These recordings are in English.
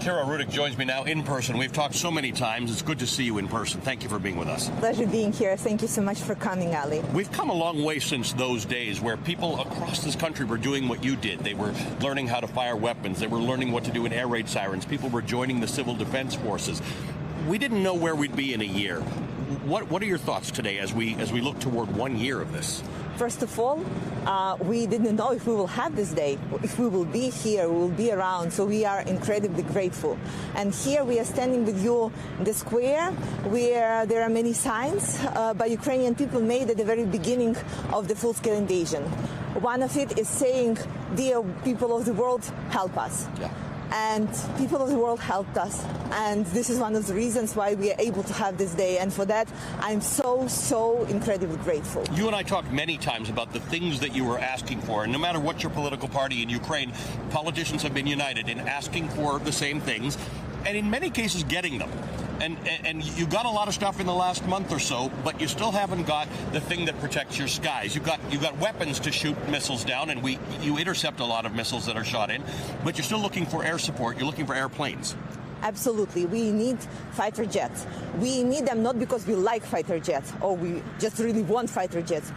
Kira Rudik joins me now in person. We've talked so many times. It's good to see you in person. Thank you for being with us. Pleasure being here. Thank you so much for coming, Ali. We've come a long way since those days where people across this country were doing what you did. They were learning how to fire weapons. They were learning what to do in air raid sirens. People were joining the civil defense forces. We didn't know where we'd be in a year. What are your thoughts today as we look toward 1 year of this? First of all, we didn't know if we will have this day, if we will be here, we will be around, so we are incredibly grateful. And here we are standing with you in the square where there are many signs by Ukrainian people made at the very beginning of the full-scale invasion. One of it is saying, "Dear people of the world, help us." Yeah. And people of the world helped us. And this is one of the reasons why we are able to have this day. And for that, I'm so incredibly grateful. You and I talked many times about the things that you were asking for. And no matter what your political party in Ukraine, politicians have been united in asking for the same things, and in many cases getting them. And you got a lot of stuff in the last month or so, but you still haven't got the thing that protects your skies. You've got weapons to shoot missiles down, and you intercept a lot of missiles that are shot in, but you're still looking for air support. You're looking for airplanes. Absolutely. We need fighter jets. We need them not because we like fighter jets or we just really want fighter jets.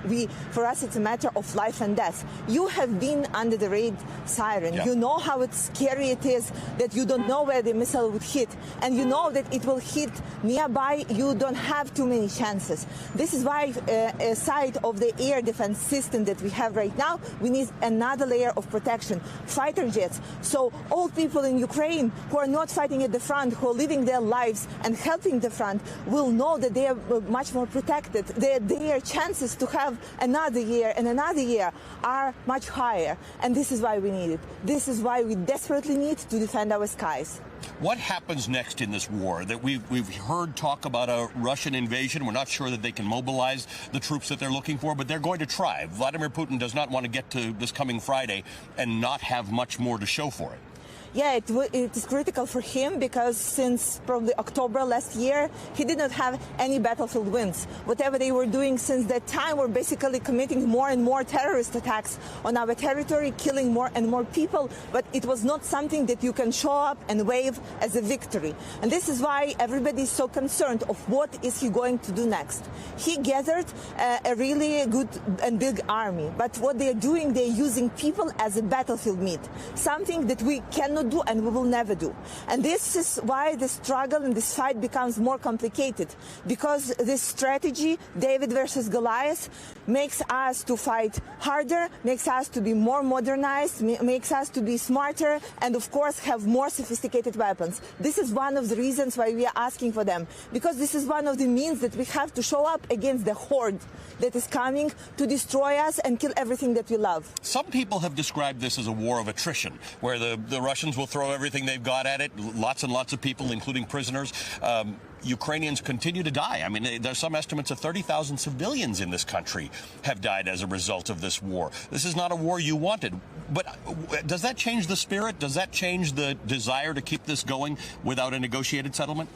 For us, it's a matter of life and death. You have been under the raid siren. Yeah. You know how scary it is that you don't know where the missile would hit. And you know that it will hit nearby. You don't have too many chances. This is why, aside of the air defense system that we have right now, we need another layer of protection, fighter jets. So all people in Ukraine who are not fighting at the front, who are living their lives and helping the front, will know that they are much more protected. Their chances to have another year and another year are much higher. And this is why we need it. This is why we desperately need to defend our skies. What happens next in this war? That we've heard talk about a Russian invasion. We're not sure that they can mobilize the troops that they're looking for, but they're going to try. Vladimir Putin does not want to get to this coming Friday and not have much more to show for it. Yeah, it is critical for him because since probably October last year, he did not have any battlefield wins. Whatever they were doing since that time were basically committing more and more terrorist attacks on our territory, killing more and more people, but it was not something that you can show up and wave as a victory. And this is why everybody is so concerned of what is he going to do next. He gathered a really good and big army, but what they're doing, they're using people as a battlefield meat, something that we cannot do and we will never do. And this is why the struggle and this fight becomes more complicated, because this strategy, David versus Goliath, makes us to fight harder, makes us to be more modernized, makes us to be smarter, and of course have more sophisticated weapons. This is one of the reasons why we are asking for them, because this is one of the means that we have to show up against the horde that is coming to destroy us and kill everything that we love. Some people have described this as a war of attrition, where the Russians will throw everything they've got at it, lots and lots of people, including prisoners. Ukrainians continue to die. I mean, there's some estimates of 30,000 civilians in this country have died as a result of this war. This is not a war you wanted. But does that change the spirit? Does that change the desire to keep this going without a negotiated settlement?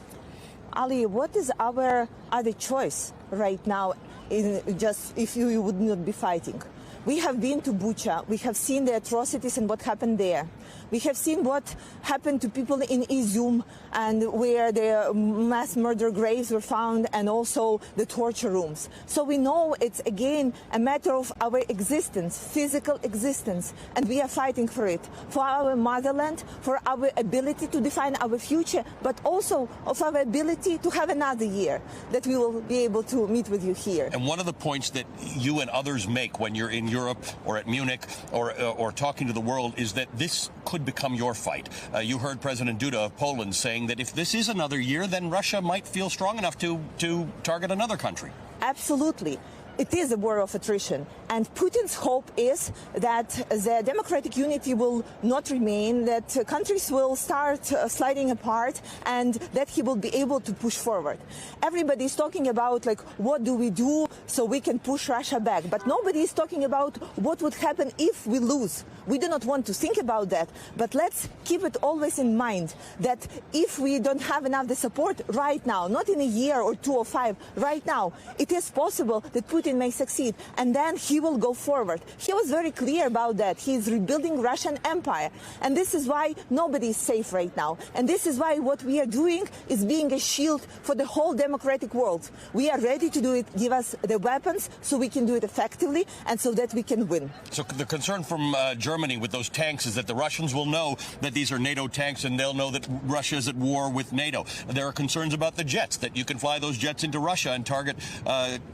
Ali, what is our other choice right now if you would not be fighting? We have been to Bucha. We have seen the atrocities and what happened there. We have seen what happened to people in Izum, and where the mass murder graves were found, and also the torture rooms. So we know it's, again, a matter of our existence, physical existence, and we are fighting for it, for our motherland, for our ability to define our future, but also of our ability to have another year that we will be able to meet with you here. And one of the points that you and others make when you're in Europe or at Munich or talking to the world is that this could become your fight. You heard President Duda of Poland saying that if this is another year, then Russia might feel strong enough to target another country. Absolutely. It is a war of attrition, and Putin's hope is that the democratic unity will not remain, that countries will start sliding apart, and that he will be able to push forward. Everybody is talking about, like, what do we do so we can push Russia back, but nobody is talking about what would happen if we lose. We do not want to think about that, but let's keep it always in mind that if we don't have enough the support right now, not in a year or 2 or 5, right now, it is possible that Putin may succeed, and then he will go forward. He was very clear about that. He is rebuilding Russian empire, and this is why nobody is safe right now. And this is why what we are doing is being a shield for the whole democratic world. We are ready to do it. Give us the weapons so we can do it effectively and so that we can win. So the concern from Germany with those tanks is that the Russians will know that these are NATO tanks and they'll know that Russia is at war with NATO. There are concerns about the jets, that you can fly those jets into Russia and target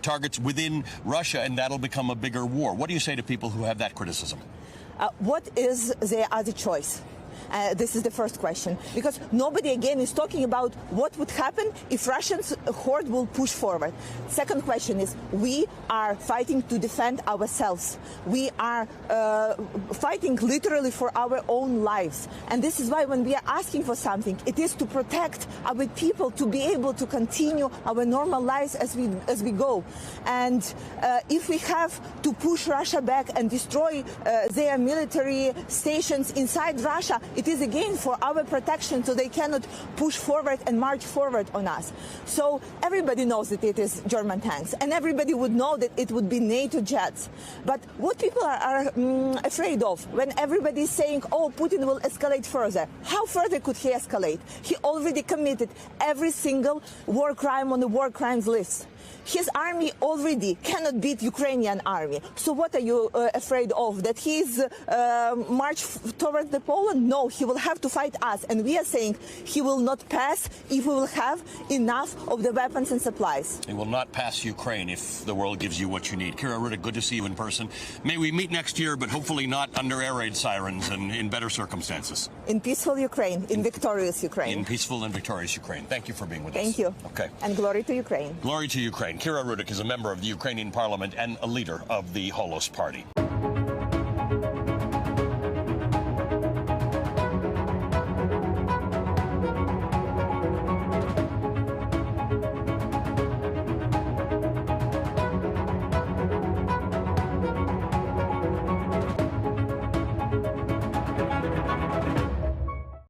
targets within Russia, and that'll become a bigger war. What do you say to people who have that criticism? What is the other choice? This is the first question, because nobody again is talking about what would happen if Russians horde will push forward. Second question is, we are fighting to defend ourselves. We are fighting literally for our own lives. And this is why when we are asking for something, it is to protect our people, to be able to continue our normal lives as we go. And if we have to push Russia back and destroy their military stations inside Russia, it is again for our protection, so they cannot push forward and march forward on us. So everybody knows that it is German tanks, and everybody would know that it would be NATO jets. But what people are afraid of when everybody is saying, oh, Putin will escalate further. How further could he escalate? He already committed every single war crime on the war crimes list. His army already cannot beat Ukrainian army. So what are you afraid of? That he's march towards the Poland? No, he will have to fight us. And we are saying he will not pass if we will have enough of the weapons and supplies. He will not pass Ukraine if the world gives you what you need. Kira Rudik, good to see you in person. May we meet next year, but hopefully not under air raid sirens and in better circumstances. In peaceful Ukraine, in victorious Ukraine. In peaceful and victorious Ukraine. Thank you for being with us. Thank you. Okay. And glory to Ukraine. Glory to Ukraine. Kira Rudik is a member of the Ukrainian parliament and a leader of the Holos Party.